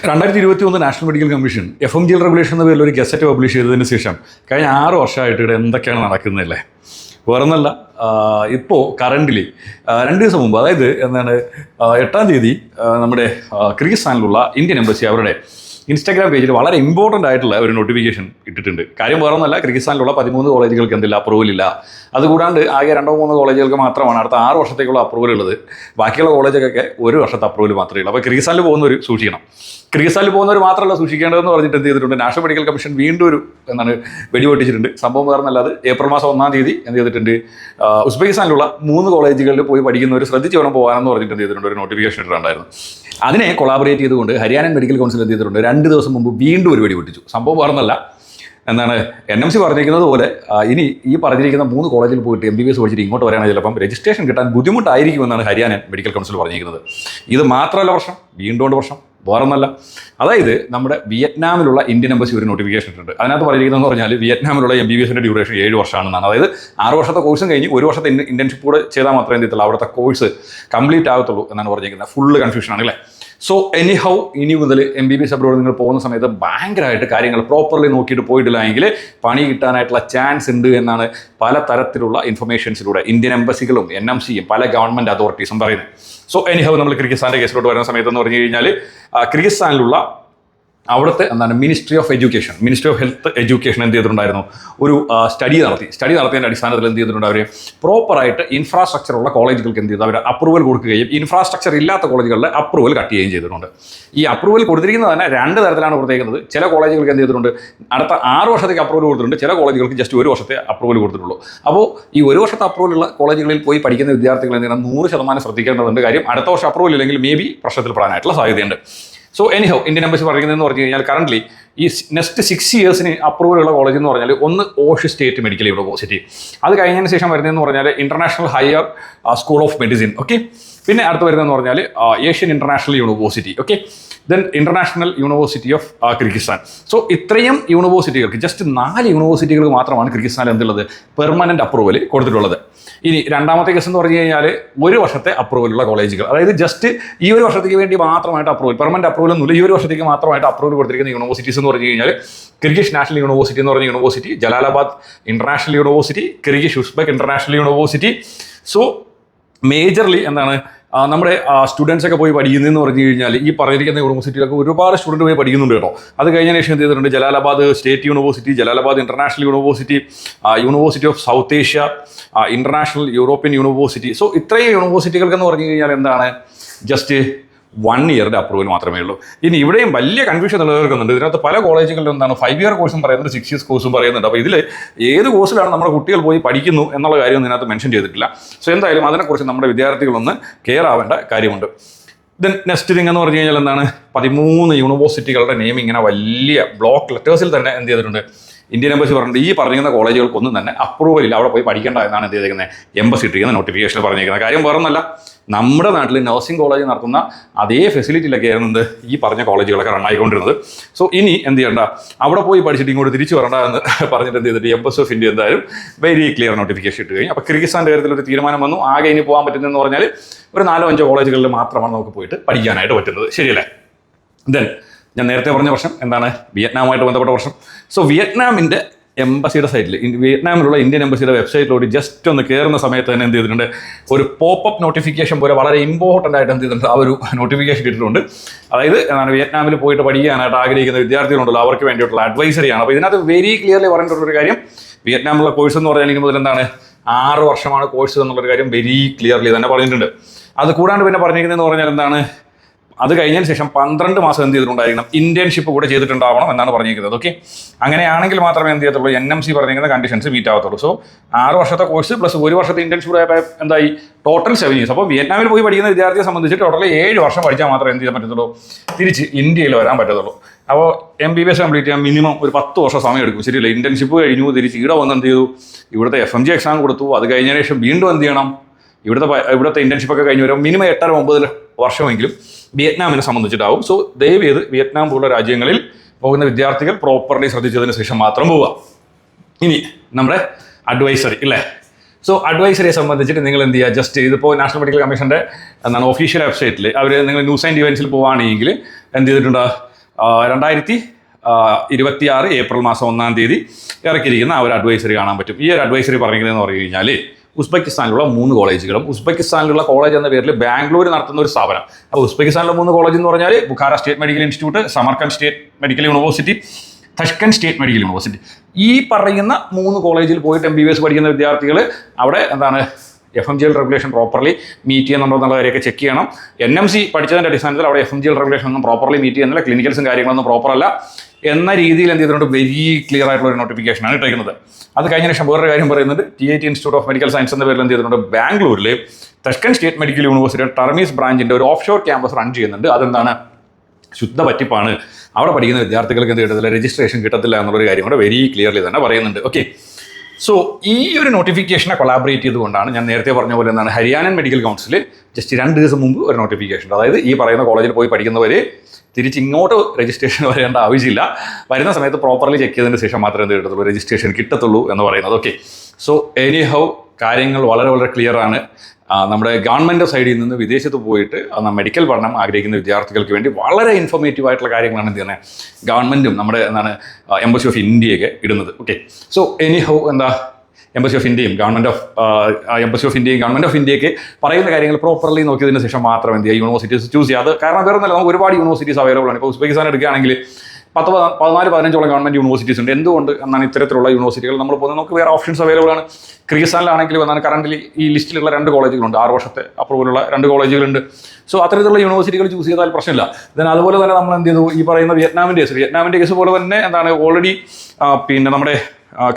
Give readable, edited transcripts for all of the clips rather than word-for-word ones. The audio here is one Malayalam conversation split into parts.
2021 national medical commission FMGL regulation എന്ന പേരിൽ ഒരു ഗസറ്റ് പബ്ലിഷ് ചെയ്തതിന് ശേഷം കഴിഞ്ഞ 6 വർഷമായിട്ട് ഇവിടെ എന്തൊക്കെയാണ് നടക്കുന്നതല്ലേ? വേറൊന്നല്ല, ഇപ്പോൾ കറൻ്റിലി 2 ദിവസം മുമ്പ്, അതായത് 8-ാം തീയതി നമ്മുടെ കിർഗിസ്ഥാനിലുള്ള ഇന്ത്യൻ എംബസി അവരുടെ ഇൻസ്റ്റാഗ്രാം പേജിൽ വളരെ ഇമ്പോർട്ടൻ്റ് ആയിട്ടുള്ള ഒരു നോട്ടിഫിക്കേഷൻ ഇട്ടിട്ടുണ്ട്. കാര്യം വേറൊന്നല്ല, കിർഗിസ്ഥാനിലുള്ള 13 കോളേജുകൾക്ക് എന്തില്ല, അപ്രൂവൽ ഇല്ല. അതുകൂടാണ്ട് ആകെ 2-3 കോളേജുകൾക്ക് മാത്രമാണ് അടുത്ത 6 വർഷത്തേക്കുള്ള അപ്രൂവൽ ഉള്ളത്. ബാക്കിയുള്ള കോളേജൊക്കെ 1 വർഷത്തെ അപ്രൂവൽ മാത്രമേ ഉള്ളൂ. അപ്പോൾ കിർഗിസ്ഥാനിൽ പോകുന്നവർ സൂക്ഷിക്കണം. കിർഗിസ്ഥാനിൽ പോകുന്നവർ മാത്രമല്ല സൂക്ഷിക്കേണ്ടതെന്ന് പറഞ്ഞിട്ട് എന്ത് ചെയ്തിട്ടുണ്ട്, നാഷണൽ മെഡിക്കൽ കമ്മീഷൻ വീണ്ടും ഒരു വെടിപൊട്ടിച്ചിട്ടുണ്ട്. സംഭവം വേറൊന്നല്ലാതെ ഏപ്രിൽ മാസം 1-ാം തീയതി എന്ത് ചെയ്തിട്ടുണ്ട്, ഉസ്ബെക്കിസ്ഥാനിലുള്ള 3 കോളേജുകളിൽ പോയി പഠിക്കുന്നവർ ശ്രദ്ധിച്ച് വേണം പോകാനെന്ന് പറഞ്ഞിട്ട് എന്ത് ചെയ്തിട്ടുണ്ട്, ഒരു നോട്ടിഫിക്കേഷൻ ഇട്ടിട്ടുണ്ടായിരുന്നു. അതിനെ കൊളാബറേറ്റ് ചെയ്തുകൊണ്ട് ഹരിയാന മെഡിക്കൽ കൗൺസിൽ എന്ത് ചെയ്തിട്ടുണ്ട്, 2 ദിവസം മുമ്പ് വീണ്ടും ഒരു വെടിപൊട്ടിച്ചു. സംഭവം വേറൊന്നല്ല, NMC പറഞ്ഞിരിക്കുന്നത് പോലെ ഇനി ഈ പറഞ്ഞിരിക്കുന്ന 3 കോളേജിൽ പോയിട്ട് MBBS പഠിച്ചിട്ട് ഇങ്ങോട്ട് വരാണെങ്കിൽ ചിലപ്പം രജിസ്ട്രേഷൻ കിട്ടാൻ ബുദ്ധിമുട്ടായിരിക്കുമെന്നാണ് ഹരിയാന മെഡിക്കൽ കൗൺസിൽ പറഞ്ഞിരിക്കുന്നത്. ഇത് മാത്രമല്ല പ്രശ്നം, വീണ്ടും പ്രശ്നം വേറൊന്നല്ല. അതായത് നമ്മുടെ വിയറ്റ്നാമിലുള്ള ഇന്ത്യൻ എംബസി ഒരു നോട്ടിഫിക്കേഷൻ ഇട്ടിട്ടുണ്ട്. അതിനകത്ത് പറഞ്ഞിരിക്കുന്നതെന്ന് പറഞ്ഞാൽ വിയറ്റ്നാമിലുള്ള MBBSന്റെ ഡ്യൂറേഷൻ 7 വർഷമാണെന്നാണ്. അതായത് 6 വർഷത്തെ കോഴ്സും കഴിഞ്ഞ് 1 വർഷത്തെ ഇന്റേൺഷിപ്പ് കൂടെ ചെയ്താൽ മാത്രമേ എന്ത് ചെയ്യത്തുള്ളൂ, അവിടുത്തെ കോഴ്സ് കംപ്ലീറ്റ് ആകത്തുള്ളൂ എന്നാണ് പറഞ്ഞിരിക്കുന്നത്. ഫുള്ള് കൺഫ്യൂഷനാണ് അല്ലേ? സോ എനിഹൗ, ഇനി മുതൽ MBBS അബ്രോഡ് നിങ്ങൾ പോകുന്ന സമയത്ത് ഭയങ്കരമായിട്ട് കാര്യങ്ങൾ പ്രോപ്പർലി നോക്കിയിട്ട് പോയിട്ടില്ല എങ്കിൽ പണി കിട്ടാനായിട്ടുള്ള ചാൻസ് ഉണ്ട് എന്നാണ് പല തരത്തിലുള്ള ഇൻഫർമേഷൻസിലൂടെ ഇന്ത്യൻ എംബസികളും NMCയും പല ഗവൺമെൻറ് അതോറിറ്റീസും പറയുന്നത്. സോ എനിഹൗ, നമ്മൾ കിർഗിസ്ഥാൻ്റെ കേസിലോട്ട് വരുന്ന സമയത്തെന്ന് പറഞ്ഞു കഴിഞ്ഞാൽ കിർഗിസ്ഥാനിലുള്ള അവിടുത്തെ മിനിസ്ട്രി ഓഫ് ഹെൽത്ത് എഡ്യൂക്കേഷൻ എന്ത് ചെയ്തിട്ടുണ്ടായിരുന്നു, ഒരു സ്റ്റഡി നടത്തിയതിൻ്റെ അടിസ്ഥാനത്തിൽ എന്ത് ചെയ്തിട്ടുണ്ട്, അവർ പ്രോപ്പറായിട്ട് ഇൻഫ്രാസ്ട്രക്ചറുള്ള കോളേജുകൾക്ക് എന്ത് ചെയ്തു, അവർ അപ്രൂവൽ കൊടുക്കുകയും ഇൻഫ്രാസ്ട്രക്ചർ ഇല്ലാത്ത കോളേജുകളുടെ അപ്രൂവൽ കട്ട് ചെയ്യുകയും ചെയ്തിട്ടുണ്ട്. ഈ അപ്രൂവൽ കൊടുത്തിരിക്കുന്നത് തന്നെ 2 തരത്തിലാണ് കൊടുത്തേക്കുന്നത്. ചില കോളേജുകൾക്ക് എന്ത് ചെയ്തിട്ടുണ്ട്, അടുത്ത 6 വർഷത്തേക്ക് അപ്രൂവൽ കൊടുത്തിട്ടുണ്ട്. ചില കോളേജുകൾക്ക് ജസ്റ്റ് 1 വർഷത്തെ അപ്രൂവൽ കൊടുത്തിട്ടുള്ളൂ. അപ്പോൾ ഈ 1 വർഷത്തെ അപ്രൂവലുള്ള കോളേജുകളിൽ പോയി പഠിക്കുന്ന വിദ്യാർത്ഥികൾ എന്ത് ചെയ്യണം, 100% ശ്രദ്ധിക്കേണ്ടതുണ്ട്. കാര്യം അടുത്ത വർഷം അപ്രൂവൽ ഇല്ലെങ്കിൽ മേ ബി പ്രശ്നത്തിൽ പെടാനായിട്ടുള്ള സാധ്യതയുണ്ട്. സോ എനിഹൗ, ഇന്ത്യൻ എംബസി പറയുന്നതെന്ന് പറഞ്ഞു കഴിഞ്ഞാൽ കറൻ്റ്ലി ഈ നെക്സ്റ്റ് 6 ഇയേഴ്സിന് അപ്രൂവലുള്ള കോളേജ് എന്ന് പറഞ്ഞാൽ ഒന്ന് ഓഷ് സ്റ്റേറ്റ് മെഡിക്കൽ യൂണിവേഴ്സിറ്റി, അത് കഴിഞ്ഞതിന് ശേഷം വരുന്നതെന്ന് പറഞ്ഞാൽ international higher school of medicine, okay. പിന്നെ അടുത്ത് വരുന്നതെന്ന് പറഞ്ഞാൽ Asian international university, okay. Then international university of Kyrgyzstan. So ഇത്രയും യൂണിവേഴ്സിറ്റികൾക്ക്, ജസ്റ്റ് 4 യൂണിവേഴ്സിറ്റികൾക്ക് മാത്രമാണ് കിർഗിസ്ഥാനിൽ എന്തുള്ളത്, പെർമനന്റ് അപ്രൂവൽ കൊടുത്തിട്ടുള്ളത്. ഇനി രണ്ടാമത്തെ കേസ് എന്ന് പറഞ്ഞു കഴിഞ്ഞാൽ 1 വർഷത്തെ അപ്രൂവലുള്ള കോളേജുകൾ, അതായത് ജസ്റ്റ് ഈ 1 വർഷത്തേക്ക് വേണ്ടി മാത്രമായിട്ട് അപ്രൂവൽ, പെർമനന്റ് അപ്രൂവൽ ഒന്നുമില്ല, ഈ 1 വർഷത്തേക്ക് മാത്രമായിട്ട് അപ്രൂവൽ കൊടുത്തിരിക്കുന്ന യൂണിവേഴ്സിറ്റീസ് എന്ന് പറഞ്ഞു കഴിഞ്ഞാൽ കിർഗിഷ് നാഷണൽ യൂണിവേഴ്സിറ്റി എന്ന് പറഞ്ഞ university, Jalalabad international university, Kyrgyz Uzbek international university. So majorly നമ്മുടെ സ്റ്റുഡൻസ് ഒക്കെ പോയി പഠിക്കുന്നതെന്ന് പറഞ്ഞു കഴിഞ്ഞാൽ ഈ പറഞ്ഞിരിക്കുന്ന യൂണിവേഴ്സിറ്റിയിലൊക്കെ ഒരുപാട് സ്റ്റുഡൻറ്റ് പോയി പഠിക്കുന്നുണ്ട് കേട്ടോ. അത് കഴിഞ്ഞതിന് ശേഷം എന്ത് ചെയ്തിട്ടുണ്ട്, Jalalabad state university, Jalalabad international university, university of south Asia, international European university. So ഇത്രയും യൂണിവേഴ്സിറ്റികൾക്ക് എന്ന് പറഞ്ഞു കഴിഞ്ഞാൽ ജസ്റ്റ് 1 ഇയറിൻ്റെ അപ്രൂവൽ മാത്രമേ ഉള്ളൂ. ഇനി ഇവിടെയും വലിയ കൺഫ്യൂഷൻ നിലനിൽക്കുന്നുണ്ട്. ഇതിനകത്ത് പല കോളേജുകളിലും 5 ഇയർ കോഴ്സും പറയുന്നുണ്ട്, 6 ഇയേഴ്സ് കോഴ്സും പറയുന്നുണ്ട്. അപ്പോൾ ഇതിൽ ഏത് കോഴ്സിലാണ് നമ്മുടെ കുട്ടികൾ പോയി പഠിക്കുന്നു എന്നുള്ള കാര്യം ഇതിനകത്ത് മെൻഷൻ ചെയ്തിട്ടില്ല. സോ എന്തായാലും അതിനെക്കുറിച്ച് നമ്മുടെ വിദ്യാർത്ഥികളൊന്ന് കെയർ ആവേണ്ട കാര്യമുണ്ട്. ദെൻ നെക്സ്റ്റ് തിങ് എന്ന് പറഞ്ഞു കഴിഞ്ഞാൽ 13 യൂണിവേഴ്സിറ്റികളുടെ നെയിം ഇങ്ങനെ വലിയ ബ്ലോക്ക് ലെറ്റേഴ്സിൽ തന്നെ എന്ത് ചെയ്തിട്ടുണ്ട്, ഇന്ത്യൻ എംബസി പറഞ്ഞിട്ട് ഈ പറഞ്ഞിരിക്കുന്ന കോളേജുകൾക്കൊന്നും തന്നെ അപ്രൂവൽ ഇല്ല, അവിടെ പോയി പഠിക്കേണ്ട എന്നാണ് എന്ത് ചെയ്തിരിക്കുന്നത്, എംബസി ഇട്ടിരിക്കുന്ന നോട്ടിഫിക്കേഷനിൽ പറഞ്ഞിരിക്കുന്നത്. കാര്യം വേറൊന്നല്ല, നമ്മുടെ നാട്ടിൽ നഴ്സിംഗ് കോളേജ് നടത്തുന്ന അതേ ഫെസിലിറ്റിയിലൊക്കെ ആയിരുന്നത് ഈ പറഞ്ഞ കോളേജുകളൊക്കെ റണ്ണായിക്കൊണ്ടിരുന്നത്. സോ ഇനി എന്ത് ചെയ്യണ്ട, അവിടെ പോയി പഠിച്ചിട്ട് ഇങ്ങോട്ട് തിരിച്ചു വരണ്ട എന്ന് പറഞ്ഞിട്ട് എന്ത് ചെയ്തിട്ട് എംബസി ഓഫ് ഇന്ത്യ എന്തായാലും വെരി ക്ലിയർ നോട്ടിഫിക്കേഷൻ ഇട്ട് കഴിഞ്ഞു. അപ്പോൾ കിർഗിസ്ഥാൻ്റെ കാര്യത്തിൽ ഒരു തീരുമാനം വന്നു. ആകെ ഇനി പോകാൻ പറ്റുന്നതെന്ന് പറഞ്ഞാൽ ഒരു 4-5 കോളേജുകളിൽ മാത്രമാണ് നമുക്ക് പോയിട്ട് പഠിക്കാനായിട്ട് പറ്റുന്നത്. ശരിയല്ലേ? ദെൻ ഞാൻ നേരത്തെ പറഞ്ഞ പ്രശ്നം വിയറ്റ്നാമുമായിട്ട് ബന്ധപ്പെട്ട പ്രശ്നം. സോ വിയറ്റ്നാമിൻ്റെ എംബസിയുടെ സൈറ്റിൽ, വിയറ്റ്നാമിലുള്ള ഇന്ത്യൻ എംബസിയുടെ വെബ്സൈറ്റിലോട്ട് ജസ്റ്റ് ഒന്ന് കയറുന്ന സമയത്ത് തന്നെ എന്ത് ചെയ്തിട്ടുണ്ട്, ഒരു പോപ്പപ്പ് നോട്ടിഫിക്കേഷൻ പോലെ വളരെ ഇമ്പോർട്ടൻ്റ് ആയിട്ട് എന്ത് ചെയ്തിട്ടുണ്ട്, ആ ഒരു നോട്ടിഫിക്കേഷൻ ഇട്ടിട്ടുണ്ട്. അതായത് വിയറ്റ്നാമിൽ പോയിട്ട് പഠിക്കാനായിട്ട് ആഗ്രഹിക്കുന്ന വിദ്യാർത്ഥികളുണ്ടല്ലോ, അവർക്ക് വേണ്ടിയിട്ടുള്ള അഡ്വൈസറിയാണ്. അപ്പോൾ ഇതിനകത്ത് വെരി ക്ലിയർലി പറഞ്ഞിട്ടുള്ളൊരു കാര്യം, വിയറ്റ്നാമിലുള്ള കോഴ്സ് എന്ന് പറഞ്ഞാൽ മുതൽ 6 വർഷമാണ് കോഴ്സ് എന്നുള്ളൊരു കാര്യം വെരി ക്ലിയർലി തന്നെ പറഞ്ഞിട്ടുണ്ട്. അത് കൂടാണ്ട് പിന്നെ പറഞ്ഞിരിക്കുന്നതെന്ന് പറഞ്ഞാൽ അത് കഴിഞ്ഞതിന് ശേഷം 12 മാസം എന്ത് ചെയ്തിട്ടുണ്ടായിരിക്കണം, ഇന്റേൺഷിപ്പ് കൂടെ ചെയ്തിട്ടുണ്ടാവണം എന്നാണ് പറഞ്ഞിരിക്കുന്നത്. ഓക്കെ, അങ്ങനെയാണെങ്കിൽ മാത്രമേ എന്ത് ചെയ്യത്തുള്ളൂ, NMC പറഞ്ഞിരിക്കുന്ന കണ്ടീഷൻസ് മീറ്റ് ആവത്തുള്ളൂ. സോ 6 വർഷത്തെ കോഴ്സ് പ്ലസ് 1 വർഷത്തെ ഇന്റേൺഷിപ്പ് എന്തായി, ടോട്ടൽ 7 ഇയേഴ്സ്. അപ്പോൾ വിയറ്റ്നാമിൽ പോയി പഠിക്കുന്ന വിദ്യാർത്ഥിയെ സംബന്ധിച്ച് ടോട്ടൽ 7 വർഷം പഠിച്ചാൽ മാത്രമേ എന്ത് ചെയ്യാൻ പറ്റത്തുള്ളൂ, തിരിച്ച് ഇന്ത്യയിൽ വരാൻ പറ്റത്തുള്ളൂ. അപ്പോൾ MBBS കംപ്ലീറ്റ് ചെയ്യാൻ മിനിമം ഒരു 10 വർഷം സമയം എടുക്കും. ശരിയല്ല? ഇന്റേൺഷിപ്പ് കഴിഞ്ഞു, തിരിച്ച് ഇവിടെ വന്ന് എന്ത് ചെയ്തു, ഇവിടുത്തെ FMG എക്സാം കൊടുത്തു. അത് കഴിഞ്ഞതിന് ശേഷം വീണ്ടും എന്ത് ചെയ്യണം, ഇവിടുത്തെ ഇന്റേൺഷിപ്പൊക്കെ കഴിഞ്ഞ് വരും. മിനിമം 8-9 വർഷമെങ്കിലും വിയറ്റ്നാമിനെ സംബന്ധിച്ചിട്ടാവും. സോ ദയവ് ചെയ്ത് വിയറ്റ്നാം പോലുള്ള രാജ്യങ്ങളിൽ പോകുന്ന വിദ്യാർത്ഥികൾ പ്രോപ്പർലി ശ്രദ്ധിച്ചതിന് ശേഷം മാത്രം പോവുക. ഇനി നമ്മുടെ അഡ്വൈസറി ഇല്ലേ, സോ അഡ്വൈസറിയെ സംബന്ധിച്ചിട്ട് നിങ്ങൾ എന്ത് ചെയ്യുക, ജസ്റ്റ് ഇതിപ്പോൾ നാഷണൽ മെഡിക്കൽ കമ്മീഷൻ്റെ ഒഫീഷ്യൽ വെബ്സൈറ്റിൽ അവർ നിങ്ങൾ ന്യൂസ് ആൻഡ് ഇവൻറ്റ്സിൽ പോവുകയാണെങ്കിൽ എന്ത് ചെയ്തിട്ടുണ്ട്, 2026 ഏപ്രിൽ മാസം 1-ാം തീയതി ഇറക്കിയിരിക്കുന്ന ആ ഒരു അഡ്വൈസറി കാണാൻ പറ്റും. ഈ ഒരു അഡ്വൈസറി പറഞ്ഞിരിക്കുന്നതെന്ന് പറഞ്ഞു കഴിഞ്ഞാൽ ഉസ്ബെക്കിസ്ഥാനിലുള്ള 3 കോളേജുകളും ഉസ്ബെക്കിസ്ഥാനിലുള്ള കോളേജ് എന്ന പേരിൽ ബാംഗ്ലൂർ നടത്തുന്ന ഒരു സ്ഥാപനം. അപ്പോൾ ഉസ്ബെക്കിസ്ഥാനിലെ 3 കോളേജ് എന്ന് പറഞ്ഞാൽ Bukhara state medical institute, Samarkand state medical university, Tashkent state medical university. ഈ പറയുന്ന 3 കോളേജിൽ പോയിട്ട് MBBS പഠിക്കുന്ന വിദ്യാർത്ഥികൾ അവിടെ FMGL റെഗുലേഷൻ പ്രോപ്പർലി മീറ്റ് ചെയ്യുന്നുണ്ടോ എന്നുള്ള കാര്യമൊക്കെ ചെക്ക് ചെയ്യണം. NMC പഠിച്ചതിൻ്റെ അടിസ്ഥാനത്തിൽ അവിടെ FMGL റെഗുലേഷൻ ഒന്നും പ്രോപ്പർലി മീറ്റ് ചെയ്യുന്നില്ല, ക്ലിനിക്കൽസും കാര്യങ്ങളൊന്നും പ്രോപ്പർ അല്ല എന്ന രീതിയിൽ എന്ത് ചെയ്തിട്ടുണ്ട്, വെരി ക്ലിയർ ആയിട്ടുള്ള ഒരു നോട്ടിഫിക്കേഷനാണ് ഇട്ടിരിക്കുന്നത്. അത് കഴിഞ്ഞ ശേഷം വേറൊരു കാര്യം പറയുന്നത് TIT institute of medical science എന്ന പേരിൽ എന്ത് ചെയ്തിട്ടുണ്ട്, ബാംഗ്ലൂരിൽ തഷ്കന്റ് സ്റ്റേറ്റ് മെഡിക്കൽ യൂണിവേഴ്സിറ്റിയുടെ ടർമീസ് ബ്രാഞ്ചിൻ്റെ ഒരു ഓഫ് ഷോർ ക്യാമ്പസ് റൺ ചെയ്യുന്നുണ്ട്. അതെന്താണ്, ശുദ്ധ പറ്റിപ്പാണ്. അവിടെ പഠിക്കുന്ന വിദ്യാർത്ഥികൾക്ക് എന്ത് കിട്ടത്തില്ല, രജിസ്ട്രേഷൻ കിട്ടത്തില്ല എന്നുള്ളൊരു കാര്യം കൂടെ വെരി ക്ലിയർലി തന്നെ പറയുന്നുണ്ട്. ഓക്കെ, സോ ഈ ഒരു നോട്ടിഫിക്കേഷനെ കൊളാബറേറ്റ് ചെയ്തുകൊണ്ടാണ് ഞാൻ നേരത്തെ പറഞ്ഞ പോലെ ഹരിയാനൻ മെഡിക്കൽ കൗൺസിൽ ജസ്റ്റ് 2 ദിവസം മുമ്പ് ഒരു നോട്ടിഫിക്കേഷൻ, അതായത് ഈ പറയുന്ന കോളേജിൽ പോയി പഠിക്കുന്നവർ തിരിച്ചിങ്ങോട്ട് രജിസ്ട്രേഷൻ വരേണ്ട ആവശ്യമില്ല, വരുന്ന സമയത്ത് പ്രോപ്പർലി ചെക്ക് ചെയ്തതിന് ശേഷം മാത്രമേ എന്ത് കിട്ടത്തുള്ളൂ, രജിസ്ട്രേഷൻ കിട്ടത്തുള്ളൂ എന്ന് പറയുന്നത്. ഓക്കെ, സോ എനി ഹൗ കാര്യങ്ങൾ വളരെ വളരെ ക്ലിയർ ആണ്. നമ്മുടെ ഗവൺമെൻറ് സൈഡിൽ നിന്ന് വിദേശത്ത് പോയിട്ട് മെഡിക്കൽ പഠനം ആഗ്രഹിക്കുന്ന വിദ്യാർത്ഥികൾക്ക് വേണ്ടി വളരെ ഇൻഫോർമേറ്റീവ് ആയിട്ടുള്ള കാര്യങ്ങളാണ് എന്ത് ചെയ്യുന്നത്, ഗവൺമെൻറ്റും നമ്മുടെ എംബസി ഓഫ് ഇന്ത്യയൊക്കെ ഇടുന്നത്. Okay, so any how embassy of ഇന്ത്യയും ഗവൺമെൻറ് ഓഫ് ഇന്ത്യയൊക്കെ പറയുന്ന കാര്യങ്ങൾ പ്രോപ്പർലി നോക്കിയതിന് ശേഷം മാത്രം എന്ത് ചെയ്യുക, യൂണിവേഴ്സിറ്റീസ് ചൂസ് ചെയ്യുക. അത് കാരണം വേറെ ഒന്നല്ല, നമുക്ക് ഒരുപാട് യൂണിവേഴ്സിറ്റീസ് അവൈലബിൾ ആണ്. ഇപ്പോൾ ഉസ്ബെക്കിസ്ഥാൻ എടുക്കുകയാണെങ്കിൽ 14-15 ഗവൺമെൻറ് യൂണിവേഴ്സിറ്റീസ് ഉണ്ട്. എന്തുകൊണ്ട് എന്നാണ് ഇത്തരത്തിലുള്ള യൂണിവേഴ്സിറ്റികൾ നമ്മൾ പോകുന്നത്, നമുക്ക് വേറെ ഓപ്ഷൻസ് അവൈലബിൾ ആണ്. കിർഗിസ്ഥാനിലാണെങ്കിൽ കറൻ്റ് ഈ ലിസ്റ്റിലുള്ള 2 കോളേജുകളുണ്ട്, 6 വർഷത്തെ അപ്രൂവലുള്ള 2 കോളേജുകളുണ്ട്. സോ അത്തരത്തിലുള്ള യൂണിവേഴ്സിറ്റികൾ ചൂസ് ചെയ്താൽ പ്രശ്നമില്ല. അതുപോലെ തന്നെ നമ്മൾ എന്ത് ചെയ്തു, ഈ പറയുന്ന വിയറ്റ്നാമിൻ്റെ കേസ് പോലെ തന്നെ ഓൾറെഡി നമ്മുടെ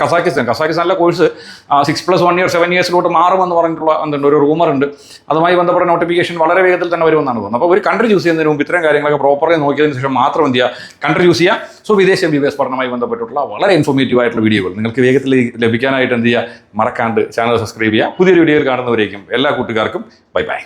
കസാക്കിസ്ഥാനിലെ കോഴ്സ് 6+1 year 7 yearsലോട്ട് മാറുമെന്ന് പറഞ്ഞിട്ടുള്ള ഒരു റൂമർ ഉണ്ട്. അതുമായി ബന്ധപ്പെട്ട നോട്ടിഫിക്കേഷൻ വളരെ വേഗത്തിൽ തന്നെ വരുമെന്നാണ് തോന്നുന്നത്. അപ്പോൾ ഒരു കൺട്രി ചൂസ് ചെയ്യുന്നതിന് മുമ്പ് ഇത്തരം കാര്യങ്ങളൊക്കെ പ്രോപ്പർലി നോക്കിയതിന് ശേഷം മാത്രം എന്ത് ചെയ്യുക, കൺട്രി ചൂസ് ചെയ്യുക. സോ വിദേശ MBBS പഠനവുമായി ബന്ധപ്പെട്ടിട്ടുള്ള വളരെ ഇൻഫോർമേറ്റീവ് ആയിട്ടുള്ള വീഡിയോകൾ നിങ്ങൾക്ക് വേഗത്തിൽ ലഭിക്കാനായിട്ട് എന്ത് ചെയ്യുക, മറക്കാണ്ട് ചാനൽ സബ്സ്ക്രൈബ് ചെയ്യുക. പുതിയൊരു വീഡിയോയിൽ കാണുന്നവരേക്കും എല്ലാ കൂട്ടുകാർക്കും ബൈ ബൈ.